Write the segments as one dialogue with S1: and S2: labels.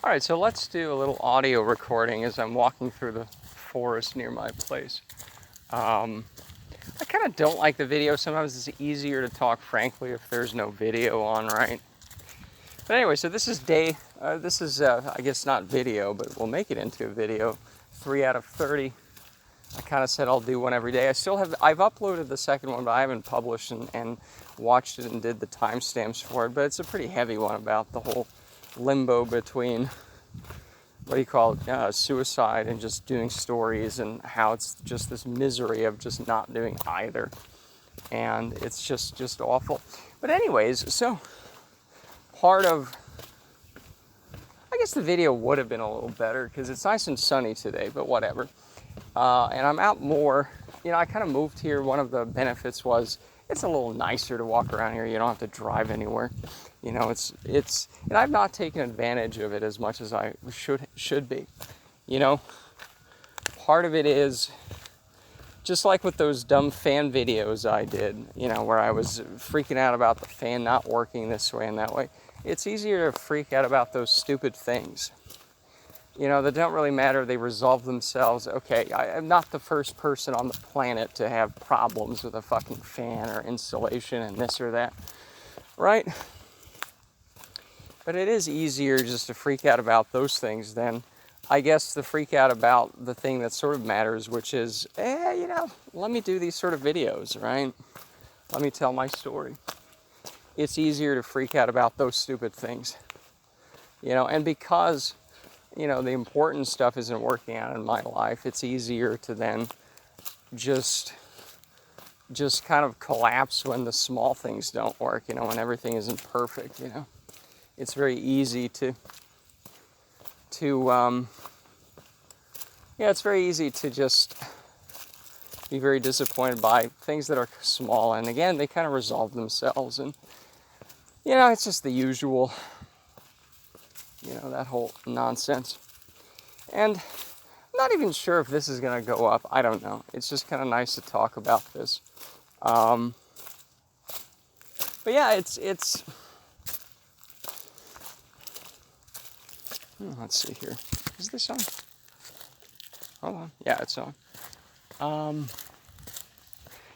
S1: All right, so let's do a little audio recording as I'm walking through the forest near my place. I kind of don't like the video. Sometimes it's easier to talk frankly if there's no video on, right? But anyway, so this is I guess not video, but we'll make it into a video. 3 out of 30. I kind of said I'll do one every day. I've uploaded the second one, but I haven't published and watched it and did the timestamps for it. But it's a pretty heavy one about the whole limbo between, what do you call it, suicide and just doing stories, and how it's just this misery of just not doing either. And it's just awful. But anyways, so part of, I guess the video would have been a little better because it's nice and sunny today, but whatever. And I'm out more. I kind of moved here. One of the benefits was it's a little nicer to walk around here. You don't have to drive anywhere. And I've not taken advantage of it as much as I should be. Part of it is just like with those dumb fan videos I did, where I was freaking out about the fan not working this way and that way. It's easier to freak out about those stupid things. That don't really matter. They resolve themselves. Okay, I'm not the first person on the planet to have problems with a fucking fan or insulation and this or that, right? But it is easier just to freak out about those things than, I guess, to freak out about the thing that sort of matters, which is, let me do these sort of videos, right? Let me tell my story. It's easier to freak out about those stupid things, and because the important stuff isn't working out in my life, it's easier to then just kind of collapse when the small things don't work, when everything isn't perfect, It's very easy it's very easy to just be very disappointed by things that are small, and again, they kind of resolve themselves, and it's just the usual, that whole nonsense. And I'm not even sure if this is going to go up. I don't know. It's just kind of nice to talk about this. But yeah, it's let's see here. Is this on? Hold on. Yeah, it's on.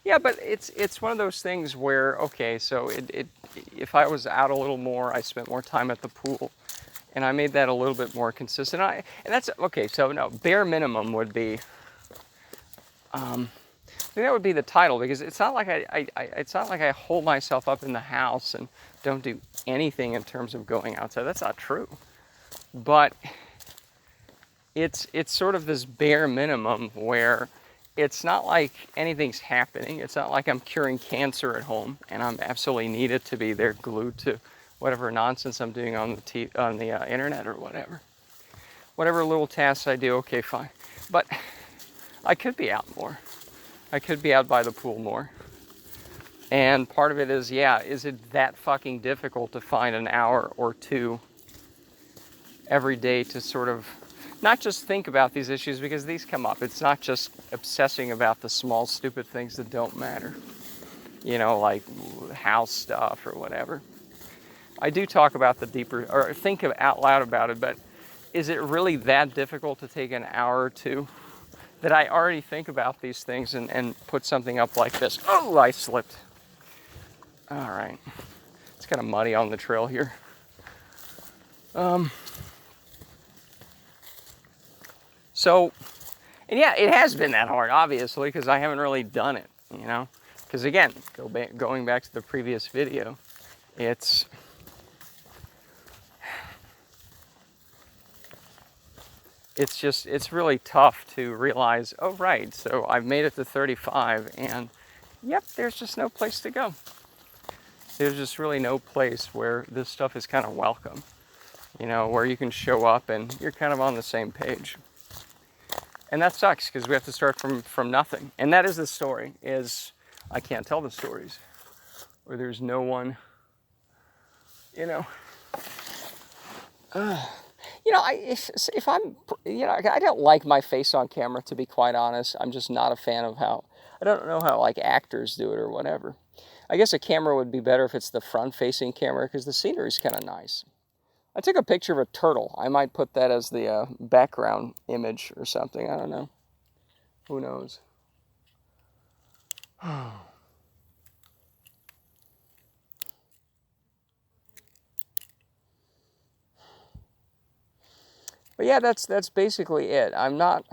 S1: Yeah, but it's one of those things where, okay, so if I was out a little more, I spent more time at the pool, and I made that a little bit more consistent. And that's okay. So no, bare minimum would be. I think that would be the title, because it's not like it's not like I hold myself up in the house and don't do anything in terms of going outside. That's not true. But it's sort of this bare minimum where it's not like anything's happening. It's not like I'm curing cancer at home and I'm absolutely needed to be there glued to whatever nonsense I'm doing on the internet or whatever. Whatever little tasks I do, okay, fine. But I could be out more. I could be out by the pool more. And part of it is, is it that fucking difficult to find an hour or two every day to sort of not just think about these issues, because these come up. It's not just obsessing about the small, stupid things that don't matter, like house stuff or whatever. I do talk about the deeper, or think out loud about it, but is it really that difficult to take an hour or two that I already think about these things and put something up like this? Oh, I slipped. All right. It's kind of muddy on the trail here. So, and yeah, it has been that hard, obviously, because I haven't really done it, Because again, going back to the previous video, it's really tough to realize, oh, right, so I've made it to 35, and yep, there's just no place to go. There's just really no place where this stuff is kind of welcome, where you can show up and you're kind of on the same page. And that sucks, because we have to start from nothing. And that is the story, is I can't tell the stories where there's no one, if I'm, I don't like my face on camera, to be quite honest. I'm just not a fan of I don't know how like actors do it or whatever. I guess a camera would be better if it's the front-facing camera, because the scenery is kind of nice. I took a picture of a turtle. I might put that as the background image or something. I don't know. Who knows? But yeah, that's basically it. I'm not.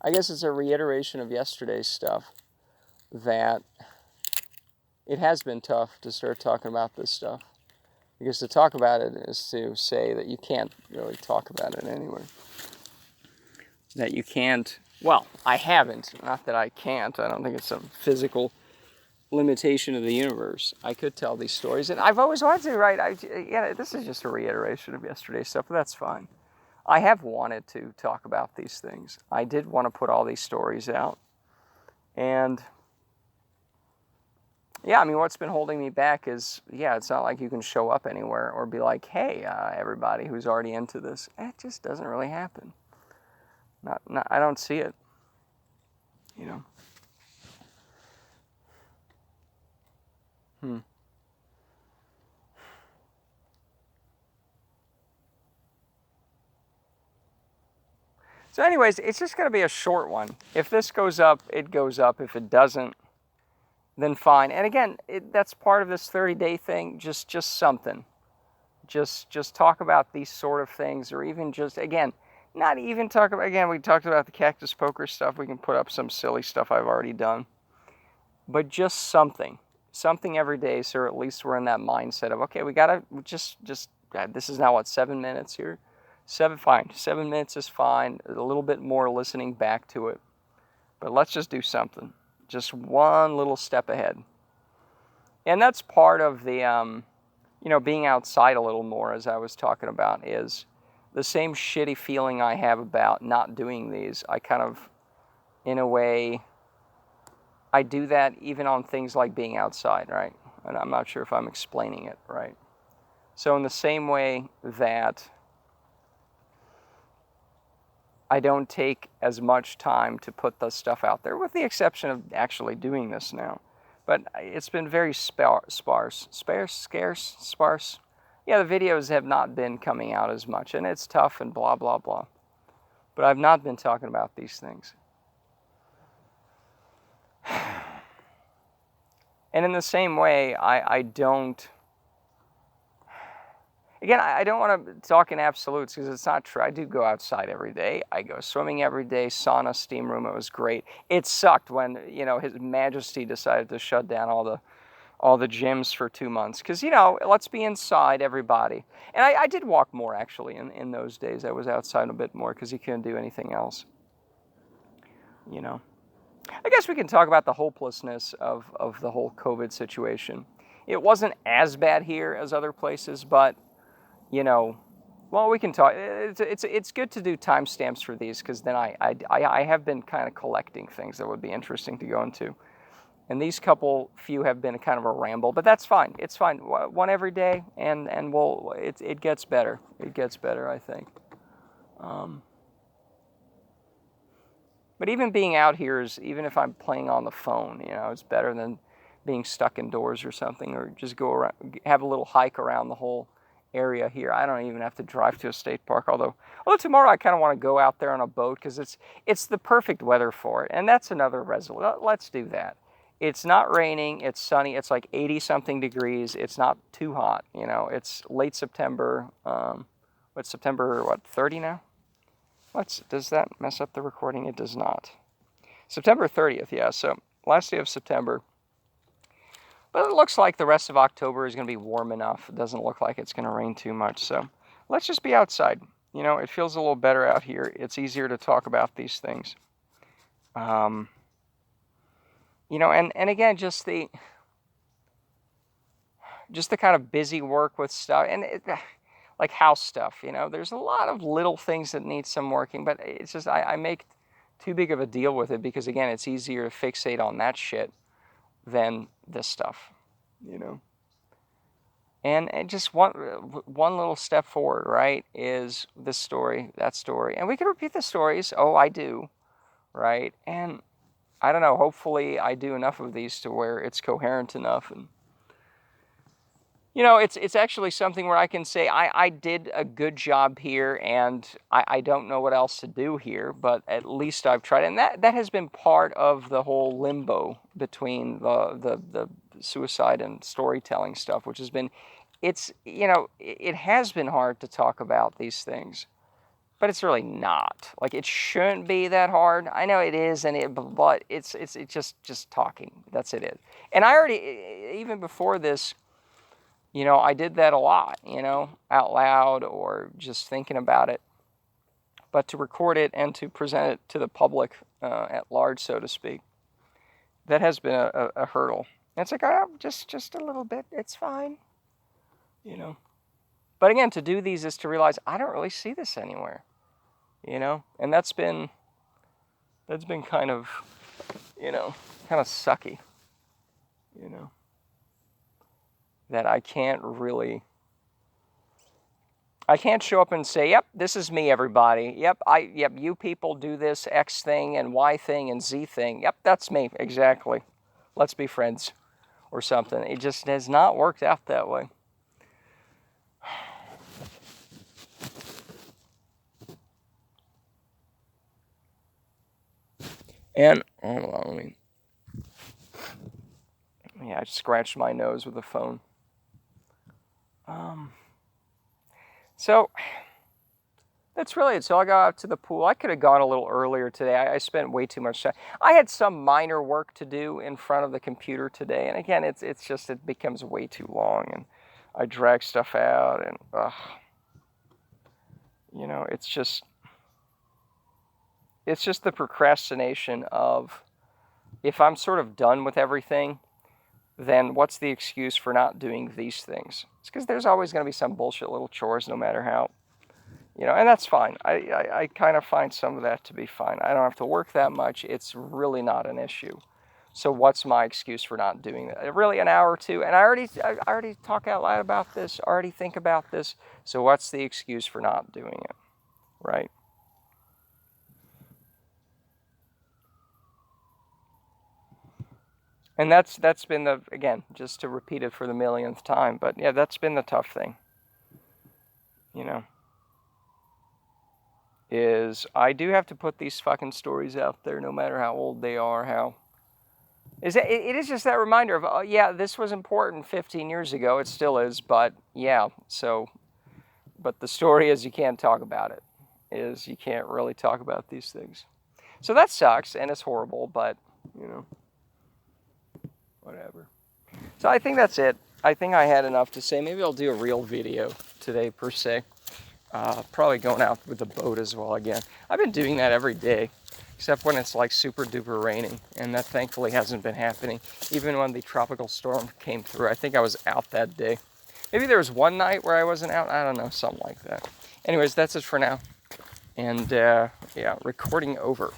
S1: I guess it's a reiteration of yesterday's stuff that it has been tough to start talking about this stuff. Because to talk about it is to say that you can't really talk about it anyway. That you can't. Well, I haven't. Not that I can't. I don't think it's a physical limitation of the universe. I could tell these stories, and I've always wanted to, right? Yeah, this is just a reiteration of yesterday's stuff, but that's fine. I have wanted to talk about these things. I did want to put all these stories out. And yeah, I mean, what's been holding me back is, yeah, it's not like you can show up anywhere or be like, hey, everybody who's already into this. It just doesn't really happen. Not, I don't see it, you know. So anyways, it's just going to be a short one. If this goes up, it goes up. If it doesn't, then fine. And again, that's part of this 30-day thing. Just something. Just talk about these sort of things, or even just, again, not even talk about, again, we talked about the cactus poker stuff. We can put up some silly stuff I've already done. But just something every day, so at least we're in that mindset of, okay, we got to just this is now, what, 7 minutes here? 7 minutes is fine. A little bit more listening back to it. But let's just do something. Just one little step ahead. And that's part of the, being outside a little more, as I was talking about, is the same shitty feeling I have about not doing these. I kind of, in a way, I do that even on things like being outside, right? And I'm not sure if I'm explaining it right. So in the same way that I don't take as much time to put the stuff out there, with the exception of actually doing this now. But it's been very sparse. Yeah, the videos have not been coming out as much, and it's tough and blah, blah, blah. But I've not been talking about these things. And in the same way, I don't... Again, I don't want to talk in absolutes because it's not true. I do go outside every day. I go swimming every day, sauna, steam room. It was great. It sucked when, His Majesty decided to shut down all the gyms for 2 months. Because, let's be inside, everybody. And I did walk more, actually, in those days. I was outside a bit more because you couldn't do anything else. I guess we can talk about the hopelessness of the whole COVID situation. It wasn't as bad here as other places, but... well, we can talk. It's good to do timestamps for these, because then I have been kind of collecting things that would be interesting to go into. And these few have been kind of a ramble, but that's fine. It's fine. One every day, and it gets better. It gets better, I think. But even being out here even if I'm playing on the phone, it's better than being stuck indoors or something, or just go around, have a little hike around the whole area here. I don't even have to drive to a state park, although tomorrow I kind of want to go out there on a boat because it's the perfect weather for it. And that's another resolution. Let's do that. It's not raining, it's sunny, it's like 80 something degrees. It's not too hot, It's late September. What's September, 30 now? Does that mess up the recording? It does not. September 30th, yeah. So last day of September. But it looks like the rest of October is going to be warm enough. It doesn't look like it's going to rain too much. So let's just be outside. It feels a little better out here. It's easier to talk about these things. And again, just the kind of busy work with stuff. And like house stuff, There's a lot of little things that need some working. But it's just I make too big of a deal with it because, again, it's easier to fixate on that shit than this stuff, And just one little step forward, right, is this story, that story. And we can repeat the stories. Oh, I do, right? And I don't know, hopefully I do enough of these to where it's coherent enough. And You know, it's actually something where I can say I did a good job here, and I don't know what else to do here, but at least I've tried. And that has been part of the whole limbo between the suicide and storytelling stuff, which has been, you know, it has been hard to talk about these things, but it's really not. Like, it shouldn't be that hard. I know it is, but it's just talking. That's it. And I already, even before this, you know, I did that a lot, you know, out loud or just thinking about it. But to record it and to present it to the public at large, so to speak, that has been a hurdle. And it's like, oh, just a little bit, it's fine, you know. But again, to do these is to realize I don't really see this anywhere, you know. And that's been kind of, you know, kind of sucky, you know. That I can't show up and say, yep, this is me, everybody. Yep, you people do this X thing and Y thing and Z thing. Yep, that's me, exactly. Let's be friends or something. It just has not worked out that way. And, hold on, yeah, I just scratched my nose with the phone. So that's really it. So I got out to the pool. I could have gone a little earlier today. I spent way too much time. I had some minor work to do in front of the computer today. And again, it becomes way too long. And I drag stuff out. And, you know, it's just the procrastination of, if I'm sort of done with everything, then what's the excuse for not doing these things? It's because there's always going to be some bullshit little chores, no matter how, you know, and that's fine. I kind of find some of that to be fine. I don't have to work that much. It's really not an issue. So what's my excuse for not doing that? Really, an hour or two, and I already talk out loud about this, already think about this. So what's the excuse for not doing it, right? And that's been again, just to repeat it for the millionth time, but yeah, that's been the tough thing, you know, is I do have to put these fucking stories out there, no matter how old they are, it is just that reminder of, oh yeah, this was important 15 years ago, it still is, but yeah, so, but the story is you can't talk about it, is you can't really talk about these things. So that sucks, and it's horrible, but, you know, whatever. So I think that's it. I think I had enough to say. Maybe I'll do a real video today, per se. Probably going out with the boat as well again. I've been doing that every day, except when it's like super duper raining, and that thankfully hasn't been happening. Even when the tropical storm came through, I think I was out that day. Maybe there was one night where I wasn't out. I don't know, something like that. Anyways, that's it for now. And yeah, recording over.